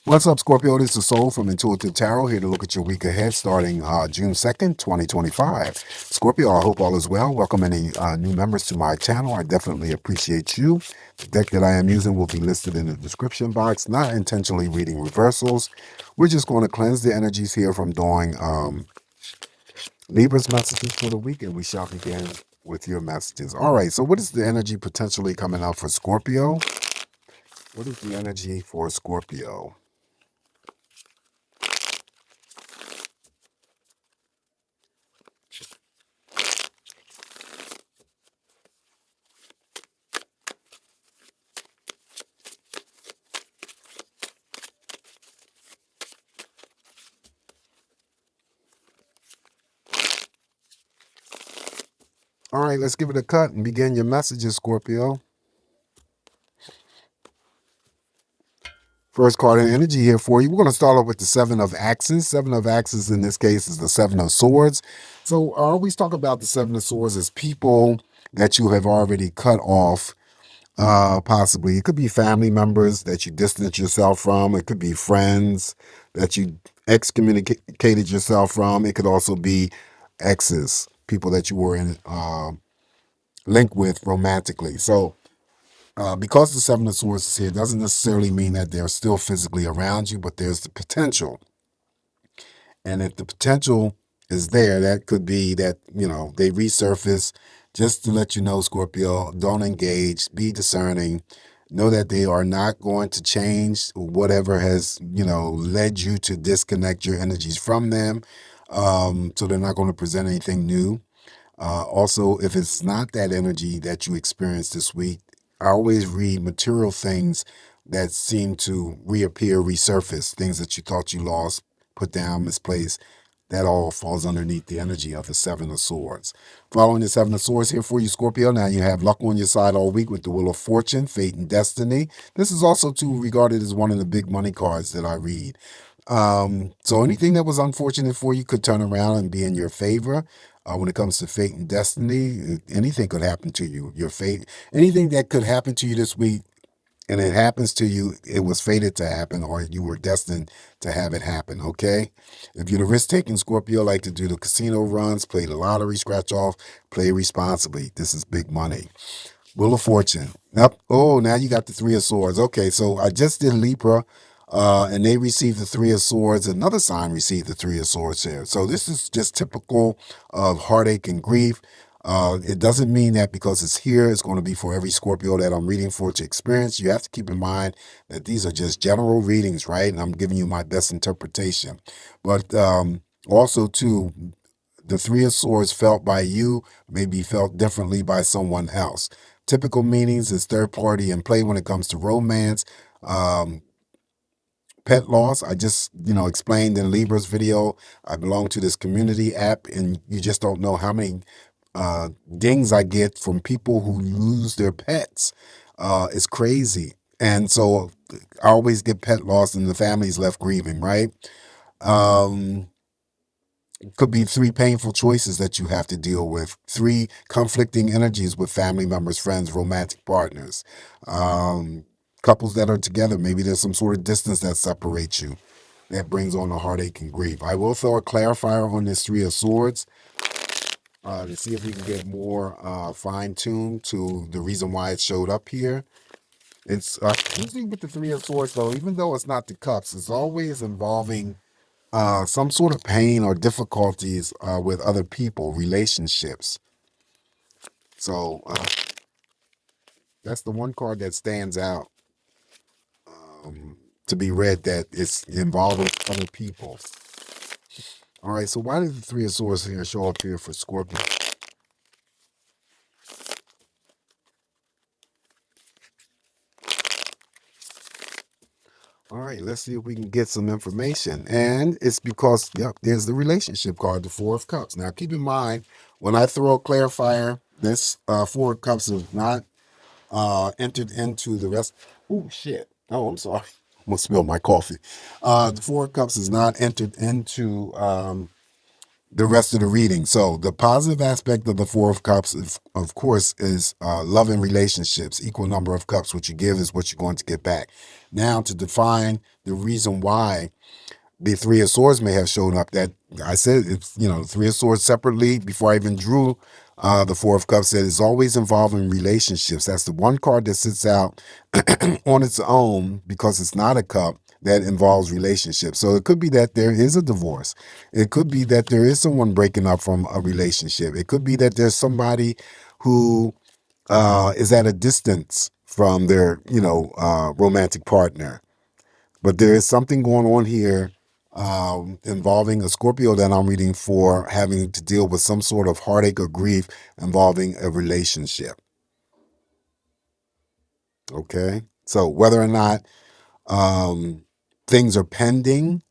What's up, Scorpio? This is Soul from Intuitive Tarot here to look at your week ahead starting June 2nd, 2025. Scorpio, I hope all is well. Welcome any new members to my channel. I definitely appreciate you. The deck that I am using will be listed in the description box, not intentionally reading reversals. We're just going to cleanse the energies here from doing Libra's messages for the week, and we shall begin with your messages. All right, so what is the energy potentially coming out for Scorpio? What is the energy for Scorpio? All right, let's give it a cut and begin your messages, Scorpio. First card in energy here for you. We're going to start off with the Seven of Axes. Seven of Axes in this case is the Seven of Swords. So I always talk about the Seven of Swords as people that you have already cut off, possibly. It could be family members that you distance yourself from. It could be friends that you excommunicated yourself from. It could also be exes, people that you were in link with romantically. So because the Seven of Swords is here doesn't necessarily mean that they're still physically around you, but there's the potential. And if the potential is there, that could be that, they resurface. Just to let you know, Scorpio, don't engage, be discerning. Know that they are not going to change whatever has, led you to disconnect your energies from them. So they're not going to present anything new. Also, if it's not that energy that you experienced this week, I always read material things that seem to reappear, resurface, things that you thought you lost, put down, misplaced. That all falls underneath the energy of the Seven of Swords. Following the Seven of Swords here for you, Scorpio, now you have luck on your side all week with the Wheel of Fortune, Fate, and Destiny. This is also too regarded as one of the big money cards that I read. So anything that was unfortunate for you could turn around and be in your favor. When it comes to fate and destiny, anything could happen to you. Your fate, anything that could happen to you this week, and it happens to you, it was fated to happen, or you were destined to have it happen. Okay. If you're the risk-taking Scorpio, like to do the casino runs, play the lottery, scratch off, play responsibly. This is big money. Wheel of Fortune. Yep. Oh, now you got the Three of Swords. Okay, so I just did Libra, and they received the Three of Swords. Another sign received the Three of Swords here. So this is just typical of heartache and grief. It doesn't mean that because it's here, it's going to be for every Scorpio that I'm reading for to experience. You have to keep in mind that these are just general readings, right? And I'm giving you my best interpretation. But also, too, the Three of Swords felt by you may be felt differently by someone else. Typical meanings is third party in play when it comes to romance. Um, Pet loss, I just, explained in Libra's video. I belong to this community app, and you just don't know how many dings I get from people who lose their pets. It's crazy. And so I always get pet loss, and the family's left grieving, right? Um, could be three painful choices that you have to deal with, three conflicting energies with family members, friends, romantic partners, couples that are together. Maybe there's some sort of distance that separates you that brings on a heartache and grief. I will throw a clarifier on this Three of Swords to see if we can get more fine-tuned to the reason why it showed up here. It's usually with the Three of Swords, though, even though it's not the cups, it's always involving some sort of pain or difficulties with other people, relationships. So that's the one card that stands out to be read, that it's involving other people. All right, so why did the Three of Swords here show up here for Scorpio? All right, let's see if we can get some information. And it's because, yep, there's the relationship card, the Four of Cups. Now, keep in mind, when I throw a clarifier, this Four of Cups is not entered into the rest. Oh, shit. Oh, I'm sorry. Almost spilled my coffee. The Four of Cups is not entered into the rest of the reading. So the positive aspect of the Four of Cups, of course, is love and relationships. Equal number of cups. What you give is what you're going to get back. Now, to define the reason why the Three of Swords may have shown up, that I said it's, Three of Swords separately before I even drew the Four of Cups, said it's always involving relationships. That's the one card that sits out on its own because it's not a cup that involves relationships. So it could be that there is a divorce. It could be that there is someone breaking up from a relationship. It could be that there's somebody who is at a distance from their, romantic partner. But there is something going on here involving a Scorpio that I'm reading for having to deal with some sort of heartache or grief involving a relationship. Okay. So whether or not um, things are pending,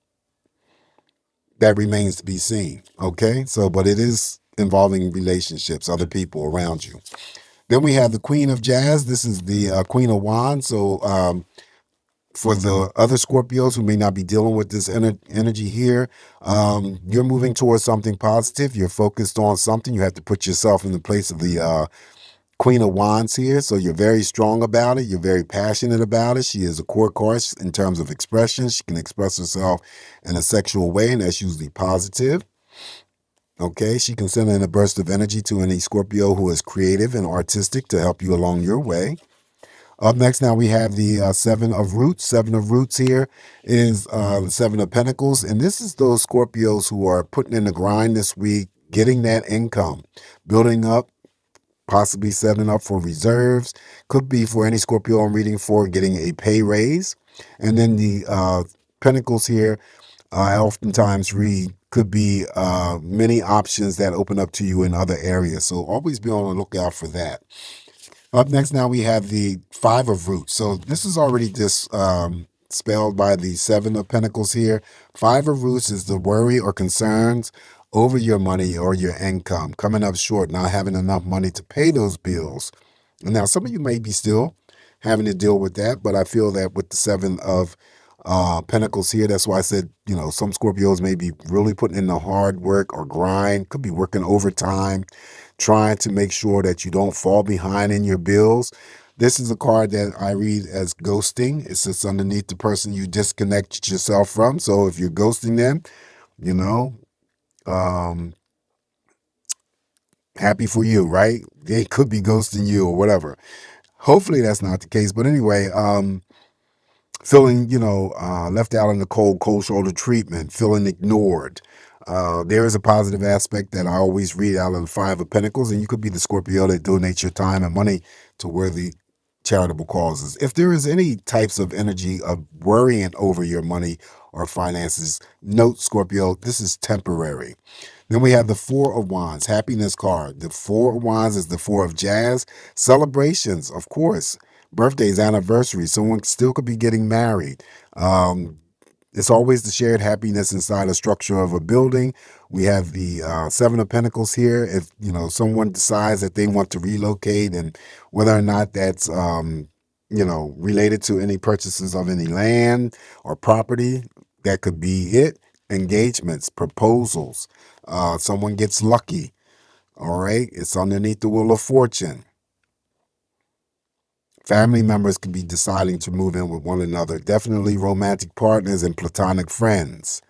that remains to be seen. Okay. So, but it is involving relationships, other people around you. Then we have the Queen of Jazz. This is the Queen of Wands. So, for the other Scorpios who may not be dealing with this energy here, you're moving towards something positive. You're focused on something. You have to put yourself in the place of the Queen of Wands here. So you're very strong about it. You're very passionate about it. She is a core card in terms of expression. She can express herself in a sexual way, and that's usually positive. Okay, she can send in a burst of energy to any Scorpio who is creative and artistic to help you along your way. Up next, now we have the Seven of Roots. Seven of Roots here is the Seven of Pentacles. And this is those Scorpios who are putting in the grind this week, getting that income, building up, possibly setting up for reserves. Could be for any Scorpio I'm reading for getting a pay raise. And then the Pentacles here, I oftentimes read, could be many options that open up to you in other areas. So always be on the lookout for that. Up next, now we have the Five of Roots. So this is already spelled by the Seven of Pentacles here. Five of Roots is the worry or concerns over your money or your income, coming up short, not having enough money to pay those bills. And now, some of you may be still having to deal with that, but I feel that with the Seven of Pentacles here, that's why I said, some Scorpios may be really putting in the hard work or grind, could be working overtime, trying to make sure that you don't fall behind in your bills. This is a card that I read as ghosting. It sits underneath the person you disconnected yourself from. So if you're ghosting them, you know, um, happy for you, right? They could be ghosting you or whatever. Hopefully that's not the case. But anyway, feeling, left out in the cold shoulder treatment, feeling ignored. There is a positive aspect that I always read out of the Five of Pentacles, and you could be the Scorpio that donates your time and money to worthy charitable causes. If there is any types of energy of worrying over your money or finances, note, Scorpio, this is temporary. Then we have the Four of Wands, happiness card. The Four of Wands is the Four of Jazz. Celebrations, of course. Birthdays, anniversaries. Someone still could be getting married. It's always the shared happiness inside a structure of a building. We have the Seven of Pentacles here. If someone decides that they want to relocate, and whether or not that's related to any purchases of any land or property, that could be it. Engagements, proposals. Someone gets lucky. All right, it's underneath the Wheel of Fortune. Family members could be deciding to move in with one another. Definitely romantic partners and platonic friends.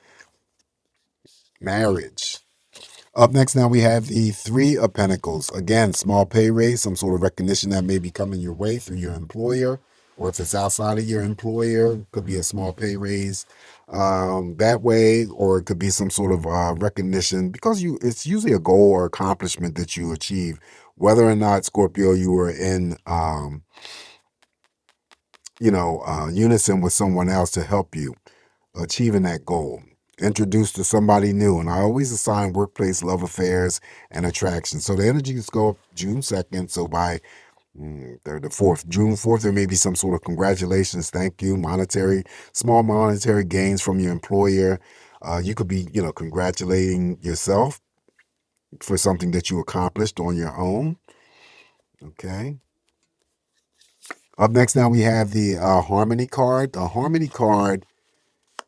Marriage. Up next, now we have the Three of Pentacles. Again, small pay raise, some sort of recognition that may be coming your way through your employer, or if it's outside of your employer, could be a small pay raise that way, or it could be some sort of recognition because it's usually a goal or accomplishment that you achieve. Whether or not, Scorpio, you were in unison with someone else to help you achieving that goal. Introduced to somebody new. And I always assign workplace love affairs and attraction. So the energies go up June 2nd. So by the 4th, June 4th, there may be some sort of congratulations, thank you, small monetary gains from your employer. You could be, congratulating yourself for something that you accomplished on your own. Okay. Up next, now we have the Harmony card. The Harmony card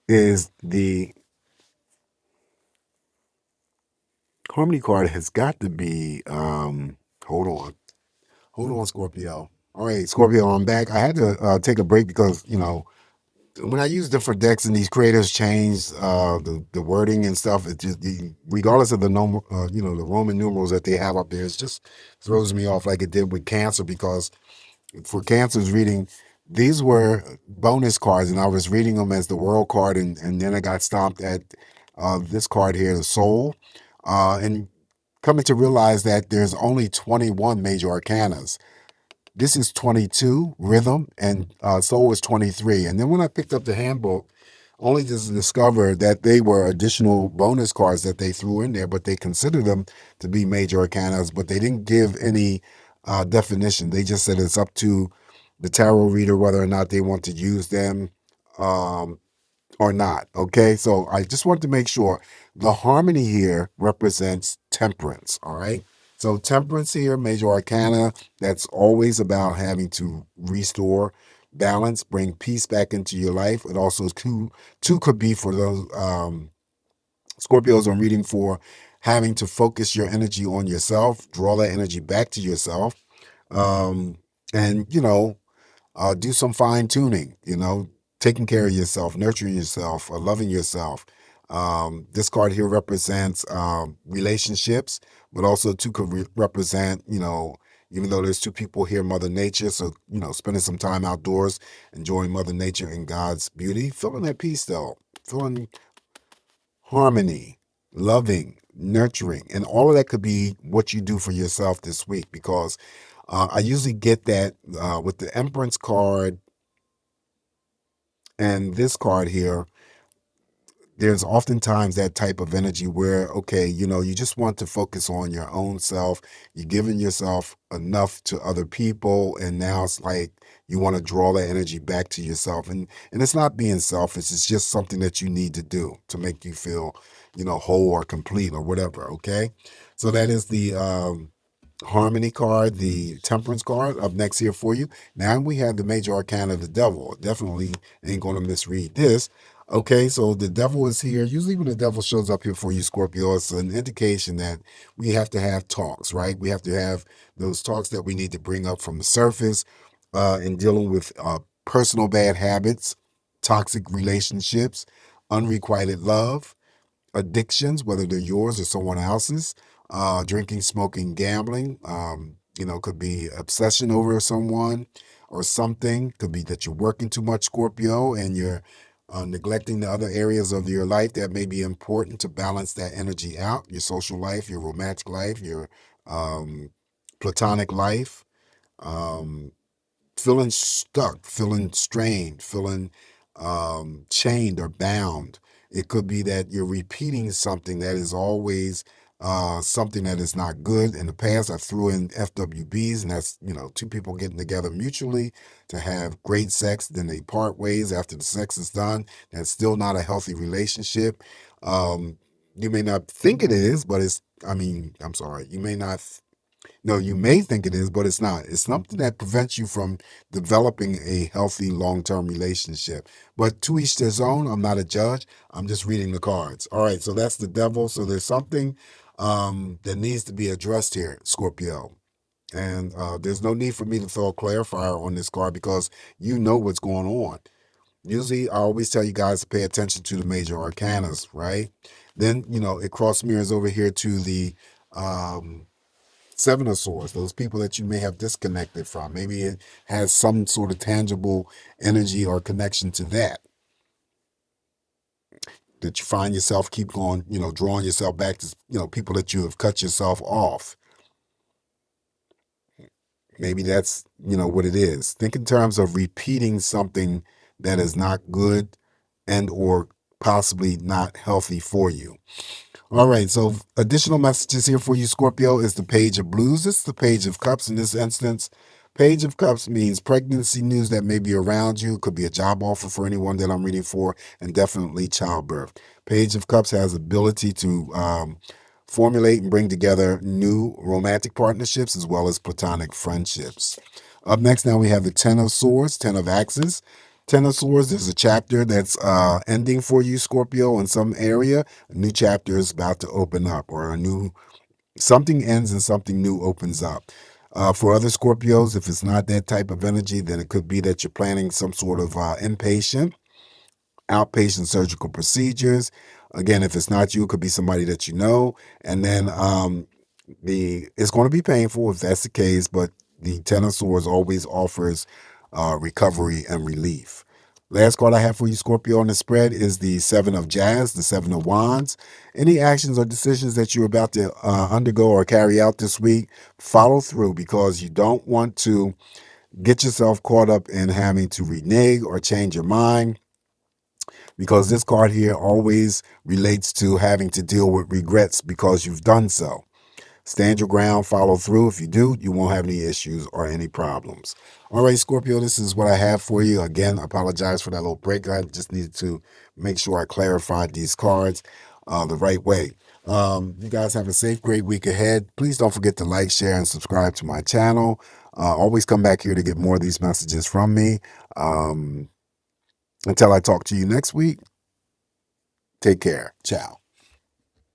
is the Harmony card has got to be, hold on. Hold on, Scorpio. All right, Scorpio, I'm back. I had to take a break because, when I use different decks and these creators change the wording and stuff, it just regardless of the the Roman numerals that they have up there, it just throws me off like it did with Cancer because for Cancer's reading, these were bonus cards, and I was reading them as the World card, and then I got stopped at this card here, the Soul, and coming to realize that there's only 21 major arcanas. This is 22 rhythm, and soul is 23. And then when I picked up the handbook, only to discover that they were additional bonus cards that they threw in there, but they considered them to be major arcanas, but they didn't give any definition. They just said it's up to the tarot reader whether or not they want to use them. Um, or not. Okay, so I just want to make sure the harmony here represents temperance. All right, so temperance here, major arcana, that's always about having to restore balance, bring peace back into your life. It also two could be for those Scorpios I'm reading for, having to focus your energy on yourself, draw that energy back to yourself, um, and do some fine tuning, taking care of yourself, nurturing yourself, loving yourself. This card here represents relationships, but also two could represent, even though there's two people here, Mother Nature. So, spending some time outdoors, enjoying Mother Nature and God's beauty, feeling at peace though, feeling harmony, loving, nurturing, and all of that could be what you do for yourself this week because I usually get that with the Empress card and this card here, there's oftentimes that type of energy where, okay, you just want to focus on your own self. You're giving yourself enough to other people. And now it's like you want to draw that energy back to yourself. And it's not being selfish. It's just something that you need to do to make you feel, whole or complete or whatever. Okay. So that is the, Harmony card, the Temperance card up next here for you. Now we have the Major Arcana of the Devil. Definitely ain't going to misread this. Okay, so the devil is here. Usually when the devil shows up here for you, Scorpio, it's an indication that we have to have talks, right? We have to have those talks that we need to bring up from the surface in dealing with personal bad habits, toxic relationships, unrequited love, addictions, whether they're yours or someone else's, drinking, smoking, gambling, could be obsession over someone or something. Could be that you're working too much, Scorpio, and you're neglecting the other areas of your life that may be important to balance that energy out, your social life, your romantic life, your um, platonic life. Um, Feeling stuck, feeling strained, feeling chained or bound. It could be that you're repeating something that is always something that is not good. In the past, I threw in FWBs, and that's, two people getting together mutually to have great sex, then they part ways after the sex is done. That's still not a healthy relationship. You may not think it is, but I'm sorry, you may not no, you may think it is, but it's not. It's something that prevents you from developing a healthy long-term relationship. But to each their own. I'm not a judge. I'm just reading the cards. All right, so that's the devil. So there's something that needs to be addressed here, Scorpio. And there's no need for me to throw a clarifier on this card because you know what's going on. Usually, I always tell you guys to pay attention to the major arcanas, right? Then, it cross mirrors over here to the Seven of Swords, those people that you may have disconnected from. Maybe it has some sort of tangible energy or connection to that you find yourself keep going, drawing yourself back to, people that you have cut yourself off. Maybe that's, what it is. Think in terms of repeating something that is not good and or possibly not healthy for you. All right, so additional messages here for you, Scorpio, is the Page of Blues. This is the Page of Cups in this instance. Page of Cups means pregnancy news that may be around you. Could be a job offer for anyone that I'm reading for, and definitely childbirth. Page of Cups has ability to formulate and bring together new romantic partnerships as well as platonic friendships. Up next, now we have the Ten of Swords, Ten of Axes. Ten of Swords, there's a chapter that's ending for you, Scorpio, in some area. A new chapter is about to open up, or something ends and something new opens up. For other Scorpios, if it's not that type of energy, then it could be that you're planning some sort of outpatient surgical procedures. Again, if it's not you, it could be somebody that you know. And then it's going to be painful if that's the case, but the Ten of Swords always offers recovery and relief. Last card I have for you, Scorpio, on the spread is the Seven of Jazz, the Seven of Wands. Any actions or decisions that you're about to undergo or carry out this week, follow through, because you don't want to get yourself caught up in having to renege or change your mind, because this card here always relates to having to deal with regrets because you've done so. Stand your ground, follow through. If you do, you won't have any issues or any problems. All right, Scorpio, this is what I have for you. Again, I apologize for that little break. I just needed to make sure I clarified these cards the right way. You guys have a safe, great week ahead. Please don't forget to like, share, and subscribe to my channel. Always come back here to get more of these messages from me. Until I talk to you next week, take care. Ciao.